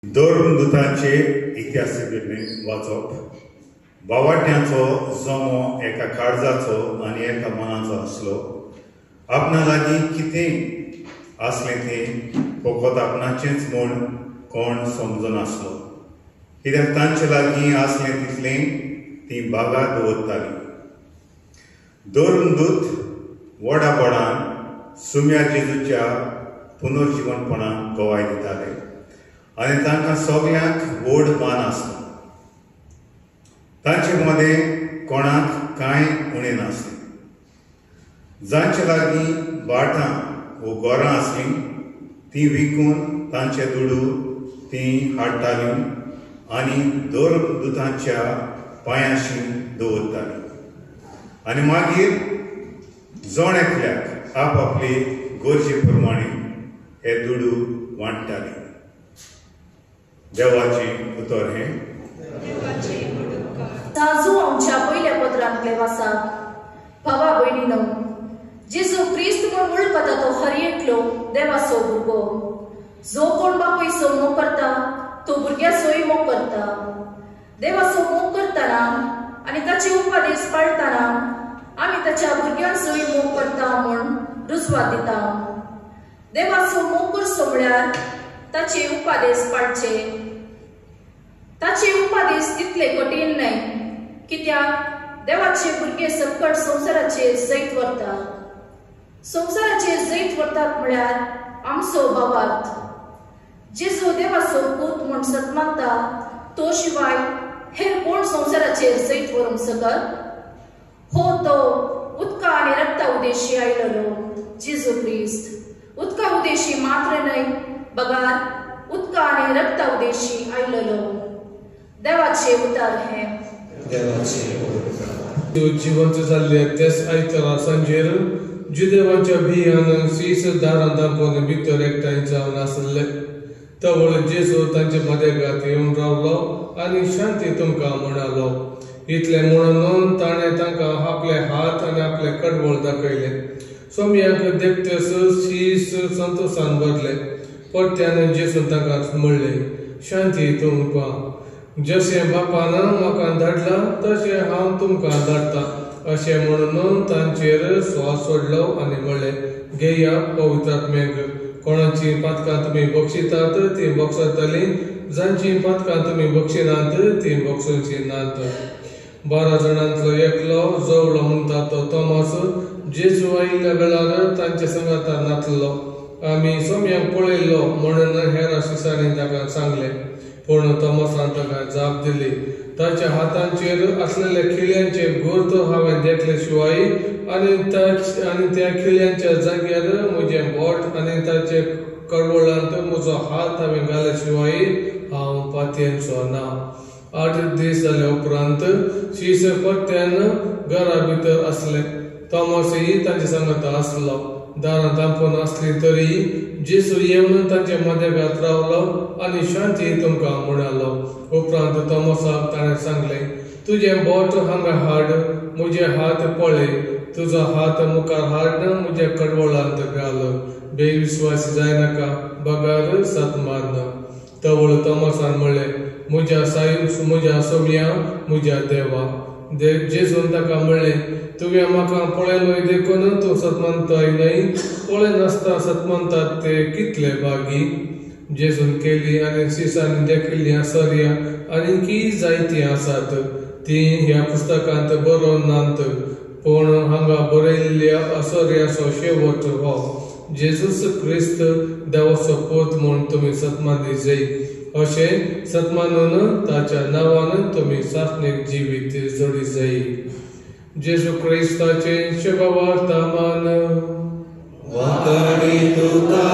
दोन दुतांचे इतिहासीक घडणे वाचप. बावाट्यांचो जमो एका काळजाचो आनी एका मनाचो आसलो. आपणा लागीं कितें आसलें तें फकत आपणाचेंच म्हूण कोण समजनासलो, कित्याक तांचे लागीं आसलें तितलें तीं बागात दवरतालीं. दोन दूत व्हडापणान सुम्या जेजूच्या पुनर्जीवनपणाक गोवाय दिताले आनी तांकां सगळ्यांक व्हड मान आसलो. तांचे मदें कोणाक कांय उणें नासलें. जांचे लागीं भाटां वो घरां आसलीं तीं विकून तांचे दुडू तीं हाडटालीं आनी दोन दुतांच्या पांयांशी दवरतालीं आनी मागीर जण एकल्याक आपआपले गरजे प्रमाणे हे दुडू वांट्टालीं. देवाचें उतर हें. ताजो आमच्या पयल्या पत्रांतले वाचप. भावा भयणीनो, जेजू क्रिस्त म्हूण वळखता तो हर एकलो देवाचो भुरगो. जो कोण बापूयचो मोग करता तो भुरग्याचोय मोग करता. देवाचो मोग करतना आनी ताचे उपदेश पाळतना आमी ताच्या भुरग्यांचोय मोग करता म्हूण रुजवात दिता. देवाचो मोग करचो म्हळ्यार ताचे उपदेश पाळचे. ताचे उपदेश तितले कठीण न्हय, कित्याक देवाचे भुरगे सकट संवसाराचेर जैत व्हरता. संवसाराचेर जैत व्हरतात म्हळ्यार आमचो भावार्थ. जेजू देवाचो पूत म्हूण सतमानता तो शिवाय हेर कोण संवसाराचेर जैत व्हरूंक सकत? हो, तो उदका आनी रक्ता उदेशी आयलोलो जेजू क्रिस्त. उदका उदेशी मात्र न्हय, बगार उदका आनी रक्ता उदेशी आयलोलो. देवाचे उतर हें. जिवंत जाल्ले तेच आयतारा सांजेर जुदेवांच्या भियान शीस दारां दामून भितर एकठांय जावन आसले. तवळ जेजू तांचे मदेगांत येवन रावलो आनी शांती तुमकां म्हणालो. इतलें म्हणून ताणें तांकां आपले हात आनी आपले कडवळ दाखयले. सोम्याक देखतेस शीस संतोशान भरले. परत्यान जेजून तांकां म्हणलें, शांती तुमकां. जशें बापान म्हाका धाडला तशें हांव तुमकां धाडटा. अशें म्हणून तांचेर स्वास सोडलो आनी म्हणलें, घेया पवित्र आत्मेक. कोणाची पातकां तुमी बक्षितात ती बक्षतलीं, जांची पातकां तुमी बक्षिनात ती बक्षुची नात. 12 जाणांतलो एकलो जवळो म्हणटा तो तोमास जेजू आयिल्ल्या वेळार तांचे संगातार नासलो. आमी सोम्याक पळयल्लो म्हणून हेर शिसांनी ताका सांगलें. पूण तोमासान ताका जाप दिली, ताच्या हातांचेर आसलेले खिळ्यांचे गुर्त हांवें देखले शिवाय आनी त्या खिळ्यांच्या जाग्यार म्हजें बोट आनी ताचे कडवळांत म्हजो हात हांवें घाले शिवाय हांव पातयेचो ना. 8 दीस जाले उपरांत शीस परत्यान घरा भितर आसले. तोमासय तांचे सांगात आसलो. दारां धांपून आसली तरी जेजू येवन तांचे मदेगांत रावलो आनी शांती तुमकां म्हणालो. उपरांत तोमासाक ताणें सांगलें, तुजें बोट हांगा हाड, म्हजे हात पळय. तुजो हात मुखार हाड, म्हजे कडवळांत घाल. बेविस्वासी जायनाका, बगार सात मारना. तवळ तोमासान म्हणलें, म्हज्या सोम्या, म्हज्या देवा. जेजून ताका म्हणलें, तुवें म्हाका पळयलोय देखून तूं सतमानताय न्हय, पळय नासता सतमानतात ते कितले भागी. जेजून केली आनी शिसांनी देखिल्लीं आसर्यां आनीकय जायतीं आसात. तीं ह्या पुस्तकांत बरोवन नात, पूण हांगा बरयल्ल्या आसर्याचो शेवट हो. जेजूस क्रिस्त देवाचो पूत म्हूण तुमी सतमानी जाय. अशें सतमानून ताच्या नांवान तुमी सासणेक जिवीत जोडी जाय. जेजू क्रिस्ताचे शुभवार्तामान. वाकडी तुका